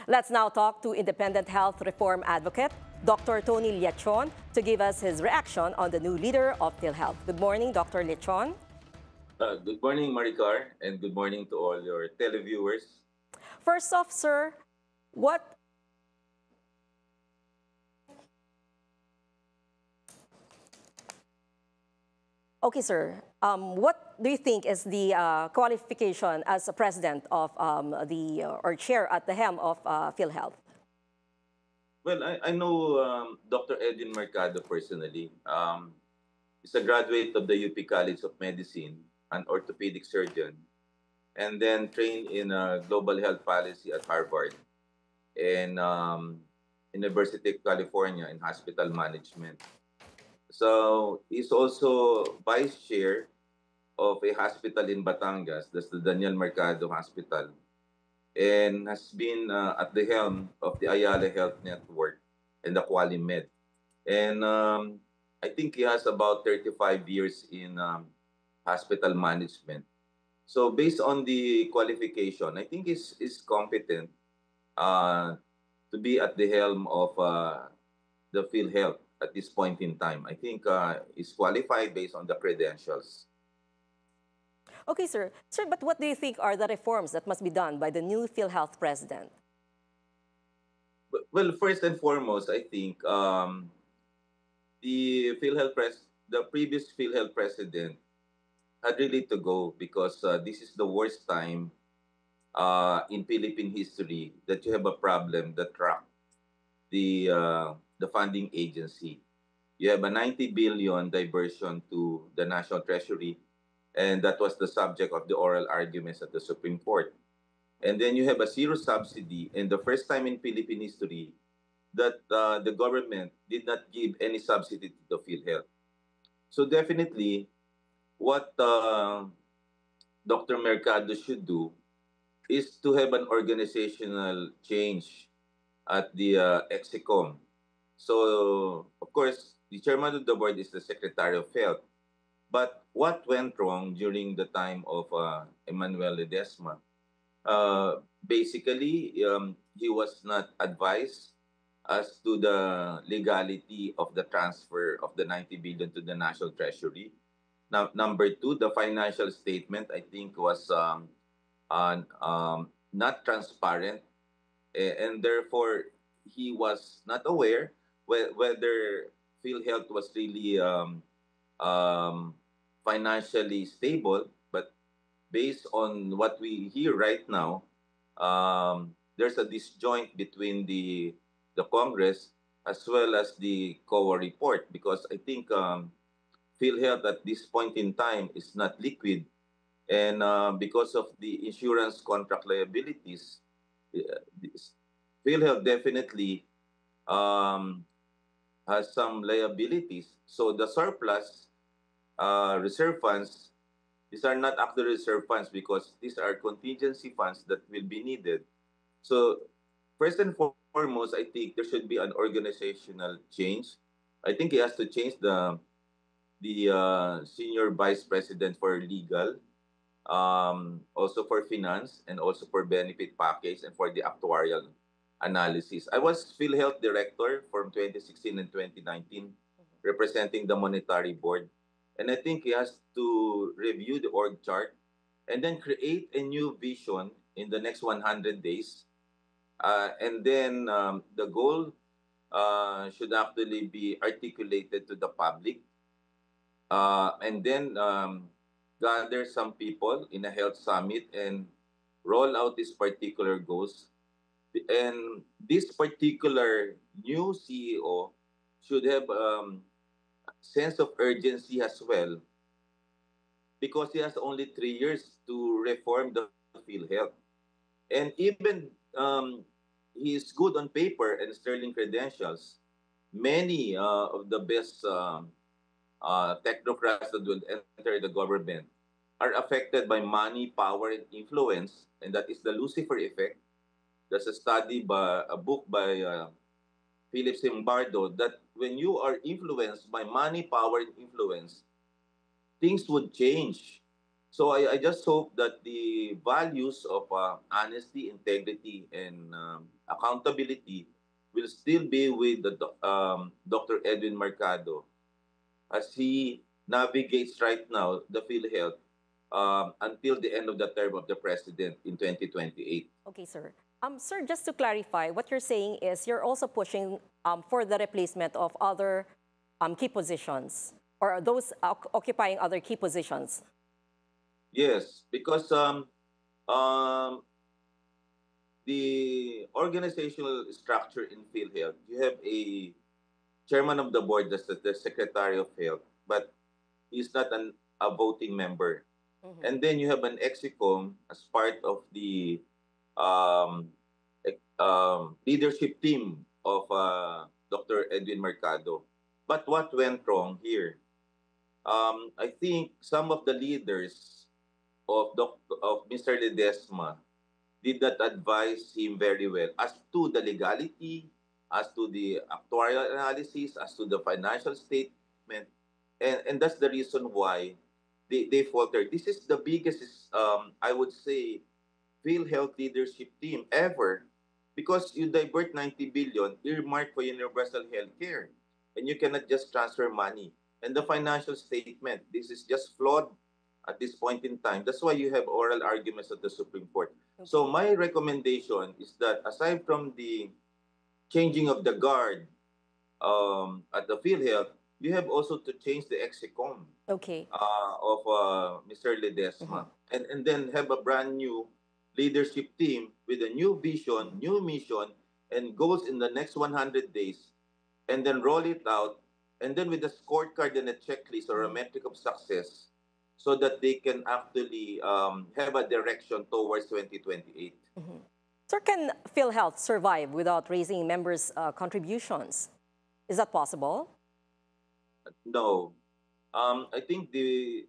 Let's now talk to independent health reform advocate, Dr. Tony Liachon, to give us his reaction on the new leader of PhilHealth. Good morning, Dr. Liachon. Good morning, Maricar, and good morning to all your televiewers. First off, sir, what Okay, sir. What do you think is the qualification as a president of or chair at the helm of PhilHealth? Well, I know Dr. Edwin Mercado personally. He's a graduate of the UP College of Medicine, an orthopedic surgeon, and then trained in global health policy at Harvard and University of California in hospital management. So he's also vice chair of a hospital in Batangas, that's the Daniel Mercado Hospital, and has been at the helm of the Ayala Health Network and the QualiMed. And I think he has about 35 years in hospital management. So based on the qualification, I think he's competent uh, to be at the helm of the PhilHealth at this point in time. I think he's qualified based on the credentials. Okay, sir. Sir, but what do you think are the reforms that must be done by the new PhilHealth president? Well, first and foremost, I think the previous PhilHealth president had really to go because this is the worst time in Philippine history that you have a problem that track the funding agency. You have a 90 billion diversion to the National Treasury, and that was the subject of the oral arguments at the Supreme Court. And then you have a zero subsidy, and the first time in Philippine history that the government did not give any subsidy to the PhilHealth. So definitely, what Dr. Mercado should do is to have an organizational change at the Execom. So, of course, the chairman of the board is the Secretary of Health. But what went wrong during the time of Emmanuel Ledesma? Basically, he was not advised as to the legality of the transfer of the 90 billion to the National Treasury. Now, number two, the financial statement, I think, was not transparent, and therefore he was not aware whether PhilHealth was really um, financially stable. But based on what we hear right now, there's a disjoint between the Congress as well as the COA report because I think PhilHealth at this point in time is not liquid, and because of the insurance contract liabilities, this PhilHealth definitely um, has some liabilities. So the surplus reserve funds, these are not actually reserve funds because these are contingency funds that will be needed. So first and foremost, I think there should be an organizational change. I think he has to change the senior vice president for legal, also for finance, and also for benefit package and for the actuarial analysis. I was PhilHealth director from 2016 and 2019, representing the monetary board. And I think he has to review the org chart and then create a new vision in the next 100 days. And then the goal should actually be articulated to the public, and then gather some people in a health summit and roll out these particular goals. And this particular new CEO should have sense of urgency as well because he has only 3 years to reform the field health. And even he's good on paper and sterling credentials, many of the best technocrats that will enter the government are affected by money, power, and influence, and that is the Lucifer effect. There's a study by a book by Philip Zimbardo that when you are influenced by money, power, and influence, things would change. So I just hope that the values of honesty, integrity, and accountability will still be with Dr. Edwin Mercado as he navigates right now the PhilHealth until the end of the term of the president in 2028. Okay, sir. Sir, just to clarify, what you're saying is you're also pushing for the replacement of other key positions or those occupying other key positions. Yes, because um, the organizational structure in PhilHealth, you have a chairman of the board, that's the secretary of health, but he's not a voting member. Mhm. And then you have an execom as part of the um, leadership team of Dr. Edwin Mercado. But what went wrong here? I think some of the leaders of Mr. Ledesma did not advise him very well as to the legality, as to the actuarial analysis, as to the financial statement. And that's the reason why they faltered. This is the biggest, I would say, PhilHealth leadership team ever because you divert 90 billion earmarked for universal health care and you cannot just transfer money. And the financial statement, this is just flawed at this point in time. That's why you have oral arguments at the Supreme Court. So Okay. my recommendation is that aside from the changing of the guard at the PhilHealth, you have also to change the execom Okay. of Mr. Mhm. Ledesma, and then have a brand new leadership team with a new vision, Mhm. new mission, and goals in the next 100 days, and then roll it out, and then with a scorecard and a checklist or a Mhm. metric of success, so that they can actually have a direction towards 2028. Mhm. Sir, can PhilHealth survive without raising members' contributions? Is that possible? No. I think the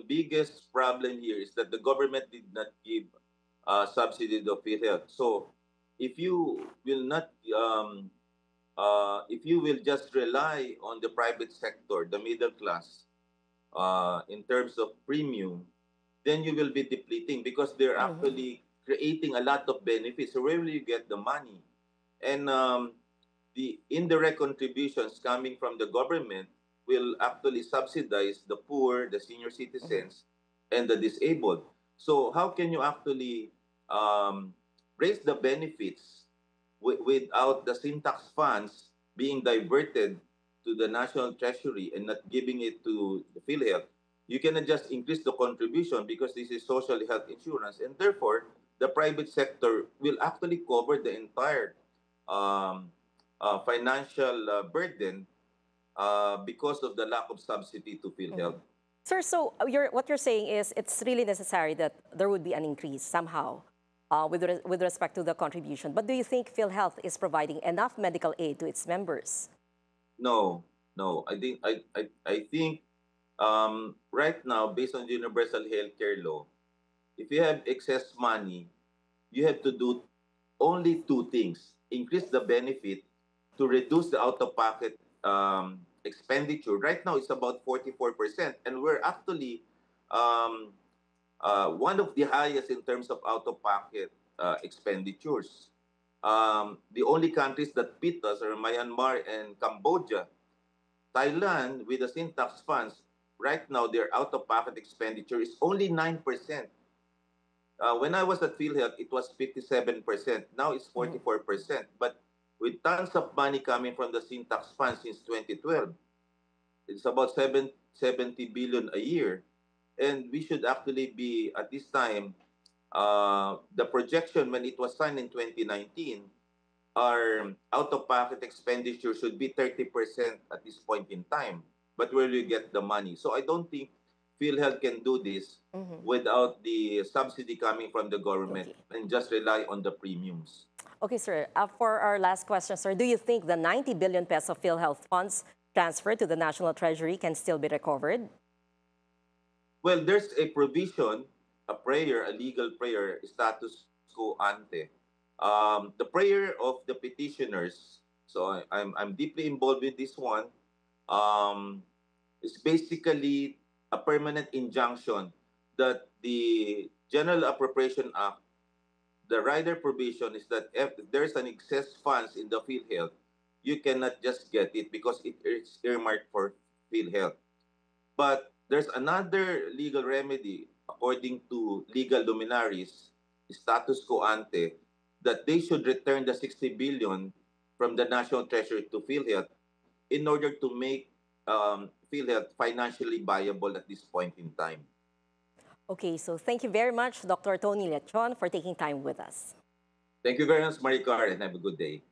biggest problem here is that the government did not give subsidy to PhilHealth. So if you will not, if you will just rely on the private sector, the middle class, in terms of premium, then you will be depleting because they're Mhm. actually creating a lot of benefits. So where will you get the money? And the indirect contributions coming from the government will actually subsidize the poor, the senior Mhm. citizens, and the disabled. So how can you actually um, raise the benefits without the syntax funds being diverted to the national treasury and not giving it to the PhilHealth? You cannot just increase the contribution because this is social health insurance, and therefore the private sector will actually cover the entire um, financial burden because of the lack of subsidy to Mhm. PhilHealth. Sir, so what you're saying is it's really necessary that there would be an increase somehow with respect to the contribution. But do you think PhilHealth is providing enough medical aid to its members? No, no. I think right now, based on the universal healthcare law, if you have excess money, you have to do only two things: increase the benefit to reduce the out-of-pocket expenditure. Right now, it's about 44%, and we're actually um, one of the highest in terms of out-of-pocket expenditures. The only countries that beat us are Myanmar and Cambodia. Thailand, with the syntax funds, right now their out-of-pocket expenditure is only 9%. When I was at PhilHealth, it was 57%. Now it's Mhm. 44%. But with tons of money coming from the syntax fund since 2012, it's about 70 billion a year. And we should actually be, at this time, the projection when it was signed in 2019, our out-of-pocket expenditure should be 30% at this point in time. But where do you get the money? So I don't think PhilHealth can do this Mhm. without the subsidy coming from the government Okay. and just rely on the premiums. Okay, sir. For our last question, sir, do you think the 90 billion peso PhilHealth funds transferred to the National Treasury can still be recovered? Well, there's a provision, a prayer, a legal prayer, status quo ante. The prayer of the petitioners, so I'm deeply involved with this one, um, is basically a permanent injunction that the General Appropriation Act, the rider provision is that if there's an excess funds in the PhilHealth, you cannot just get it because it is earmarked for PhilHealth. But there's another legal remedy, according to legal luminaries, status quo ante, that they should return the 60 billion from the National Treasury to PhilHealth in order to make PhilHealth financially viable at this point in time. Okay, so thank you very much, Dr. Tony Lechon, for taking time with us. Thank you very much, Maricar, and have a good day.